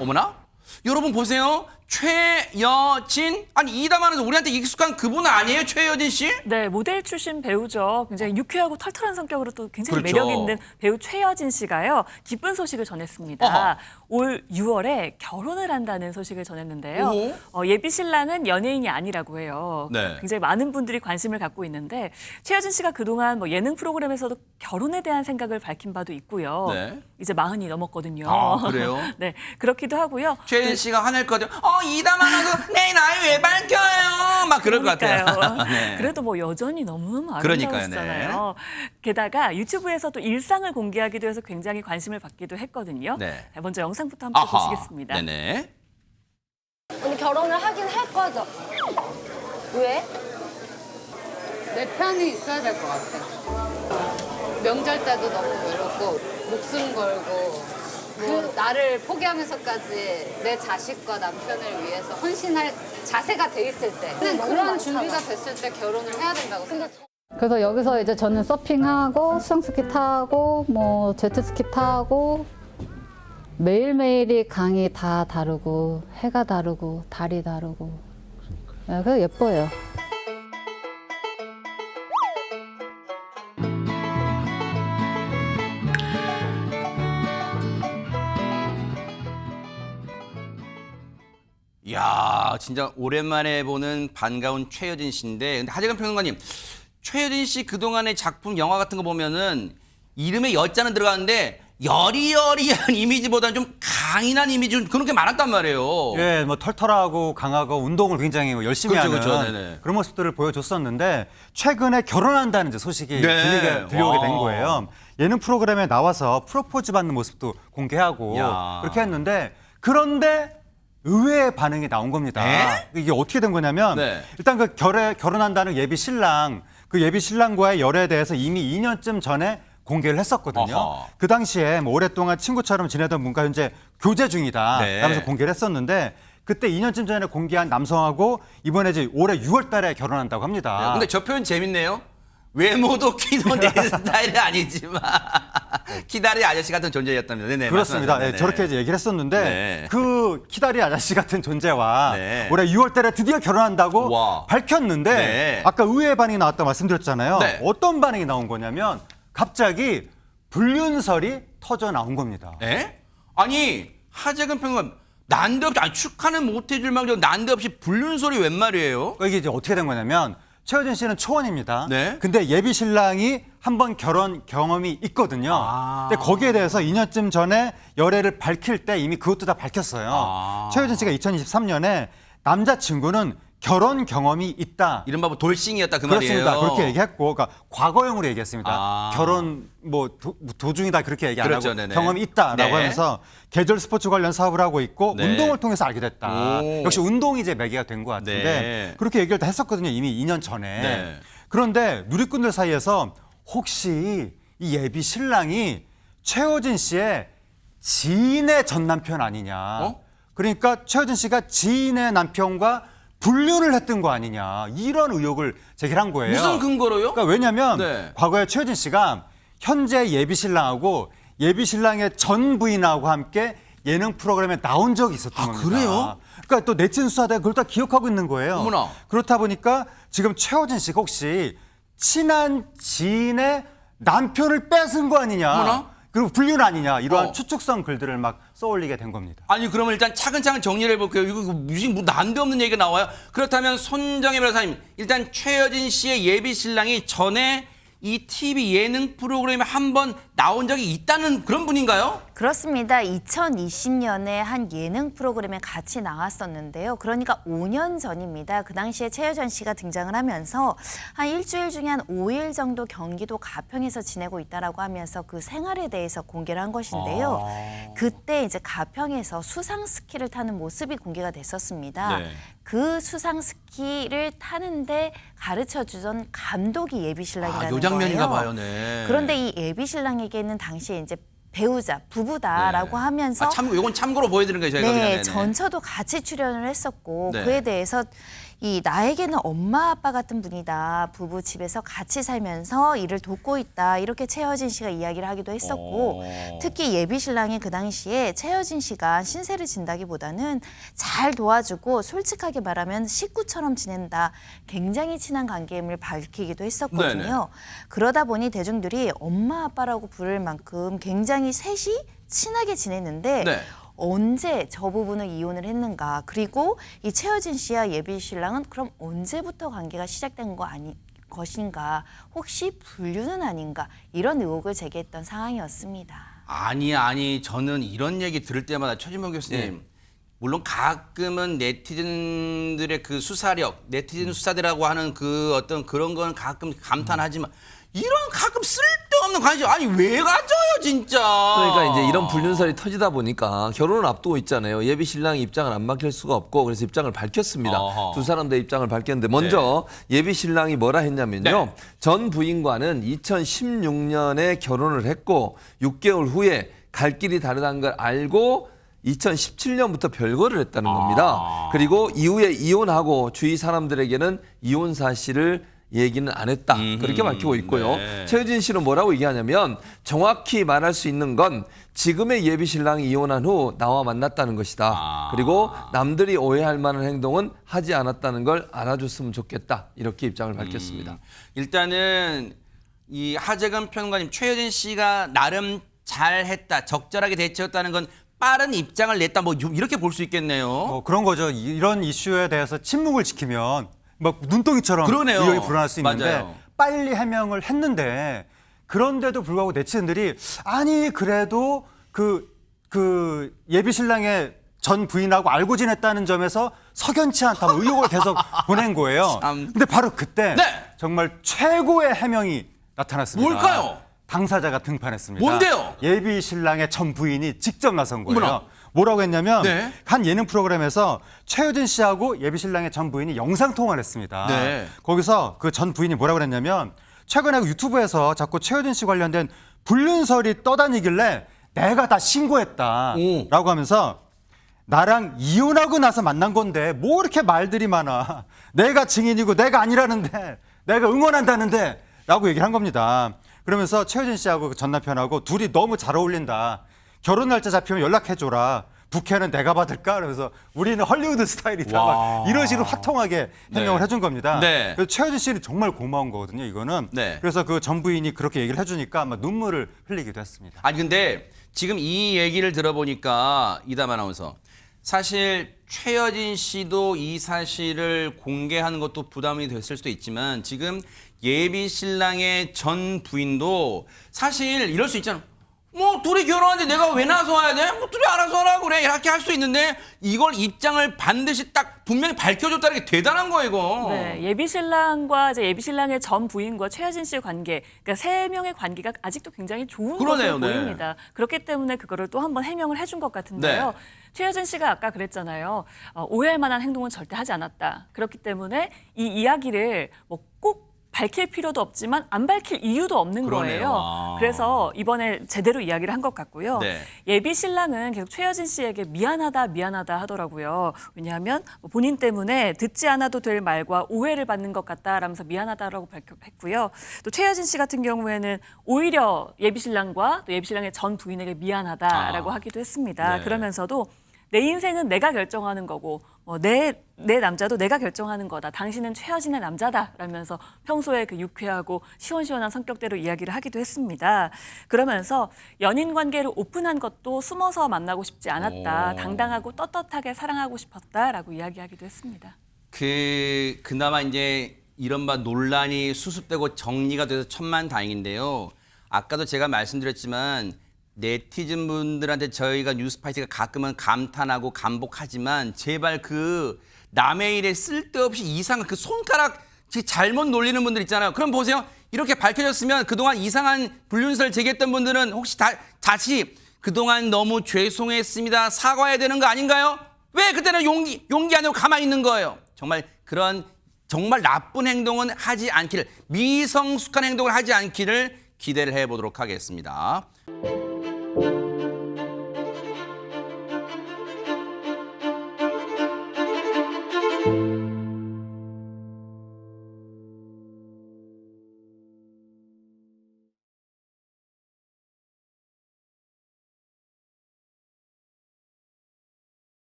어머나? 여러분 보세요. 최여진. 아니 이담화에서 우리한테 익숙한 그분 아니에요? 최여진 씨? 네, 모델 출신 배우죠. 굉장히 유쾌하고 털털한 성격으로 또 굉장히 그렇죠. 매력 있는 배우 최여진 씨가요. 기쁜 소식을 전했습니다. 어허. 올 6월에 결혼을 한다는 소식을 전했는데요. 오호. 예비 신랑은 연예인이 아니라고 해요. 네. 굉장히 많은 분들이 관심을 갖고 있는데 최여진 씨가 그동안 뭐 예능 프로그램에서도 결혼에 대한 생각을 밝힌 바도 있고요. 네. 이제 40이 넘었거든요. 아, 그래요? 네, 그렇기도 하고요. 최여진 씨가 화낼 거죠. 이담화가 내 나이 왜 밝혀요? 막 그럴 것 같아요. 네. 그래도 뭐 여전히 너무너무 그러니까요, 아름다우시잖아요. 게다가 유튜브에서도 일상을 공개하기도 해서 굉장히 관심을 받기도 했거든요. 네. 자, 먼저 영상부터 함께 보시겠습니다. 네네. 언니 결혼을 하긴 할 거죠? 왜? 내 편이 있어야 될 것 같아. 명절 때도 너무 외롭고 목숨 걸고 뭐 나를 포기하면서까지 내 자식과 남편을 위해서 헌신할 자세가 돼 있을 때 그냥 너무 그런 많잖아. 준비가 됐을 때 결혼을 해야 된다고 생각해. 그래서 여기서 이제 저는 서핑하고 수영스키 타고 뭐 제트스키 타고 매일매일이 강이 다 다르고 해가 다르고 달이 다르고 네, 그래서 예뻐요. 이야, 진짜 오랜만에 보는 반가운 최여진 씨인데, 근데 하재근 평론가님, 최여진 씨 그동안의 작품, 영화 같은 거 보면은 이름에 여자는 들어가는데 여리여리한 이미지보다는 좀 강인한 이미지 좀 그런 게 많았단 말이에요. 예, 뭐 털털하고 강하고 운동을 굉장히 열심히 그렇죠, 하는 그렇죠. 네네. 그런 모습들을 보여줬었는데 최근에 결혼한다는 이제 소식이 네. 들려오게 와. 된 거예요. 예능 프로그램에 나와서 프로포즈 받는 모습도 공개하고 야. 그렇게 했는데 그런데 의외의 반응이 나온 겁니다. 에? 이게 어떻게 된 거냐면 네. 일단 그 결혼한다는 예비 신랑 그 예비 신랑과의 열애에 대해서 이미 2년쯤 전에 공개를 했었거든요. 어허. 그 당시에 뭐 오랫동안 친구처럼 지내던 분과 현재 교제 중이다 네. 라면서 공개를 했었는데 그때 2년쯤 전에 공개한 남성하고 이번에 이제 올해 6월 달에 결혼한다고 합니다. 근데 저 표현 재밌네요. 외모도 키도 내 스타일이 아니지만 키다리 아저씨 같은 존재였답니다. 네네. 그렇습니다. 말씀하세요. 네, 저렇게 이제 얘기를 했었는데 네. 그 키다리 아저씨 같은 존재와 네. 올해 6월 달에 드디어 결혼한다고 와. 밝혔는데 네. 아까 의외의 반응이 나왔다고 말씀드렸잖아요. 네. 어떤 반응이 나온 거냐면 갑자기 불륜설이 터져 나온 겁니다. 에? 아니 하재근 평론 난데없이 축하는 못 해줄 망정 난데없이 불륜 소리 웬 말이에요? 이게 이제 어떻게 된 거냐면 최여진 씨는 초원입니다. 네. 근데 예비 신랑이 한 번 결혼 경험이 있거든요. 아. 근데 거기에 대해서 2년쯤 전에 열애를 밝힐 때 이미 그것도 다 밝혔어요. 아. 최여진 씨가 2023년에 남자친구는 결혼 경험이 있다. 이른바 뭐 돌싱이었다 그 그렇습니다. 말이에요. 그렇게 얘기했고, 그러니까 과거형으로 얘기했습니다. 아. 결혼 뭐 도중이다 그렇게 얘기 안 그렇죠, 하고 네네. 경험이 있다라고 네. 하면서 계절 스포츠 관련 사업을 하고 있고 네. 운동을 통해서 알게 됐다. 오. 역시 운동이 이제 매개가 된 것 같은데 네. 그렇게 얘기를 다 했었거든요. 이미 2년 전에. 네. 그런데 누리꾼들 사이에서 혹시 이 예비 신랑이 최여진 씨의 지인의 전 남편 아니냐. 어? 그러니까 최여진 씨가 지인의 남편과 불륜을 했던 거 아니냐. 이런 의혹을 제기한 거예요. 무슨 근거로요? 그러니까 왜냐하면 네. 과거에 최여진 씨가 현재 예비 신랑하고 예비 신랑의 전 부인하고 함께 예능 프로그램에 나온 적이 있었던 겁니다. 그래요? 그러니까 또 네티즌 수사대 그걸 다 기억하고 있는 거예요. 어머나. 그렇다 보니까 지금 최여진 씨가 혹시 친한 지인의 남편을 뺏은 거 아니냐. 어머나. 그리고 불륜 아니냐. 이러한 어. 추측성 글들을 막 써올리게 된 겁니다. 아니 그러면 일단 차근차근 정리를 해볼게요. 이거 무슨 뭐 난데없는 얘기가 나와요. 그렇다면 손정혜 변호사님 일단 최여진 씨의 예비 신랑이 전에 이 TV 예능 프로그램에 한 번 나온 적이 있다는 그런 분인가요? 그렇습니다. 2020년에 한 예능 프로그램에 같이 나왔었는데요. 그러니까 5년 전입니다. 그 당시에 최여진 씨가 등장을 하면서 한 일주일 중에 한 5일 정도 경기도 가평에서 지내고 있다라고 하면서 그 생활에 대해서 공개를 한 것인데요. 그때 이제 가평에서 수상 스키를 타는 모습이 공개가 됐었습니다. 네. 그 수상 스키를 타는데 가르쳐 주던 감독이 예비 신랑이라는 요 장면인가 거예요. 봐요. 네. 그런데 이 예비 신랑에게는 당시에 이제 배우자, 부부다라고 네. 하면서 요건 참고로 보여드리는 거예요. 저희가 네, 그냥. 네네. 전처도 같이 출연을 했었고 네. 그에 대해서 이 나에게는 엄마 아빠 같은 분이다. 부부 집에서 같이 살면서 일을 돕고 있다. 이렇게 최여진 씨가 이야기를 하기도 했었고 특히 예비 신랑이 그 당시에 최여진 씨가 신세를 진다기보다는 잘 도와주고 솔직하게 말하면 식구처럼 지낸다. 굉장히 친한 관계임을 밝히기도 했었거든요. 네네. 그러다 보니 대중들이 엄마 아빠라고 부를 만큼 굉장히 셋이 친하게 지냈는데 네. 언제 저 부분을 이혼을 했는가. 그리고 이 최여진 씨와 예비 신랑은 그럼 언제부터 관계가 시작된 것인가. 혹시 불륜은 아닌가. 이런 의혹을 제기했던 상황이었습니다. 아니 저는 이런 얘기 들을 때마다 최진봉 교수님 물론 가끔은 네티즌들의 그 수사력, 네티즌 수사대라고 하는 그 어떤 그런 건 가끔 감탄하지만 이런 가끔 쓸데없는 관심 아니 왜 가져요 진짜. 그러니까 이제 이런 불륜설이 터지다 보니까 결혼을 앞두고 있잖아요. 예비 신랑이 입장을 안 밝힐 수가 없고 그래서 입장을 밝혔습니다. 어허. 두 사람의 입장을 밝혔는데 먼저 예비 신랑이 뭐라 했냐면요. 네. 전 부인과는 2016년에 결혼을 했고 6개월 후에 갈 길이 다르다는 걸 알고 2017년부터 별거를 했다는 겁니다. 그리고 이후에 이혼하고 주위 사람들에게는 이혼 사실을 얘기는 안 했다. 그렇게 밝히고 있고요. 네. 최여진 씨는 뭐라고 얘기하냐면 정확히 말할 수 있는 건 지금의 예비 신랑이 이혼한 후 나와 만났다는 것이다. 그리고 남들이 오해할 만한 행동은 하지 않았다는 걸 알아줬으면 좋겠다. 이렇게 입장을 밝혔습니다. 일단은 이 하재근 평론가님 최여진 씨가 나름 잘했다, 적절하게 대처했다는 건 빠른 입장을 냈다, 뭐 이렇게 볼 수 있겠네요. 그런 거죠. 이런 이슈에 대해서 침묵을 지키면 막 눈덩이처럼 그러네요. 의혹이 불어날 수 있는데 맞아요. 빨리 해명을 했는데 그런데도 불구하고 네티즌들이 아니 그래도 그 예비 신랑의 전 부인하고 알고 지냈다는 점에서 석연치 않다고 의혹을 계속 보낸 거예요. 참. 근데 바로 그때 네. 정말 최고의 해명이 나타났습니다. 뭘까요? 당사자가 등판했습니다. 뭔데요? 예비 신랑의 전 부인이 직접 나선 거예요. 어머나. 뭐라고 했냐면 네. 한 예능 프로그램에서 최여진 씨하고 예비 신랑의 전 부인이 영상 통화를 했습니다. 네. 거기서 그 전 부인이 뭐라고 그랬냐면 최근에 유튜브에서 자꾸 최여진 씨 관련된 불륜설이 떠다니길래 내가 다 신고했다라고 하면서 나랑 이혼하고 나서 만난 건데 뭐 이렇게 말들이 많아. 내가 증인이고 내가 아니라는데 내가 응원한다는데 라고 얘기를 한 겁니다. 그러면서 최여진 씨하고 전 남편하고 둘이 너무 잘 어울린다. 결혼 날짜 잡히면 연락해줘라. 부케는 내가 받을까? 그러면서 우리는 헐리우드 스타일이다. 막 이런 식으로 화통하게 해명을 네. 해준 겁니다. 네. 그래서 최여진 씨는 정말 고마운 거거든요. 이거는. 네. 그래서 그 전 부인이 그렇게 얘기를 해주니까 아마 눈물을 흘리기도 했습니다. 아니 근데 지금 이 얘기를 들어보니까 이담 아나운서 사실 최여진 씨도 이 사실을 공개하는 것도 부담이 됐을 수도 있지만 지금 예비 신랑의 전 부인도 사실 이럴 수 있잖아. 뭐 둘이 결혼하는데 내가 왜 나서야 돼? 뭐 둘이 알아서 하라 그래. 이렇게 할 수 있는데 이걸 입장을 반드시 딱 분명히 밝혀줬다는 게 대단한 거예요, 이거. 네, 예비 신랑과 이제 예비 신랑의 전 부인과 최여진 씨의 관계, 그러니까 세 명의 관계가 아직도 굉장히 좋은 그러네요, 것으로 네. 보입니다. 그렇기 때문에 그거를 또 한번 해명을 해준 것 같은데요. 네. 최여진 씨가 아까 그랬잖아요. 오해할 만한 행동은 절대 하지 않았다. 그렇기 때문에 이 이야기를 뭐 꼭 밝힐 필요도 없지만 안 밝힐 이유도 없는 그러네요. 거예요. 아. 그래서 이번에 제대로 이야기를 한 것 같고요. 네. 예비 신랑은 계속 최여진 씨에게 미안하다 하더라고요. 왜냐하면 본인 때문에 듣지 않아도 될 말과 오해를 받는 것 같다라면서 미안하다라고 발표했고요. 또 최여진 씨 같은 경우에는 오히려 예비 신랑과 또 예비 신랑의 전 부인에게 미안하다라고 하기도 했습니다. 네. 그러면서도 내 인생은 내가 결정하는 거고 내 남자도 내가 결정하는 거다. 당신은 최여진의 남자다. 라면서 평소에 그 유쾌하고 시원시원한 성격대로 이야기를 하기도 했습니다. 그러면서 연인 관계를 오픈한 것도 숨어서 만나고 싶지 않았다. 오. 당당하고 떳떳하게 사랑하고 싶었다라고 이야기하기도 했습니다. 그나마 이제 이른바 논란이 수습되고 정리가 돼서 천만다행인데요. 아까도 제가 말씀드렸지만 네티즌 분들한테 저희가 뉴스파이트가 가끔은 감탄하고 감복하지만 제발 그 남의 일에 쓸데없이 이상한 그 손가락 잘못 놀리는 분들 있잖아요. 그럼 보세요. 이렇게 밝혀졌으면 그동안 이상한 불륜설 제기했던 분들은 혹시 다시 그동안 너무 죄송했습니다. 사과해야 되는 거 아닌가요? 왜 그때는 용기 안 내고 가만히 있는 거예요? 정말 그런 정말 나쁜 행동은 하지 않기를, 미성숙한 행동을 하지 않기를 기대를 해보도록 하겠습니다.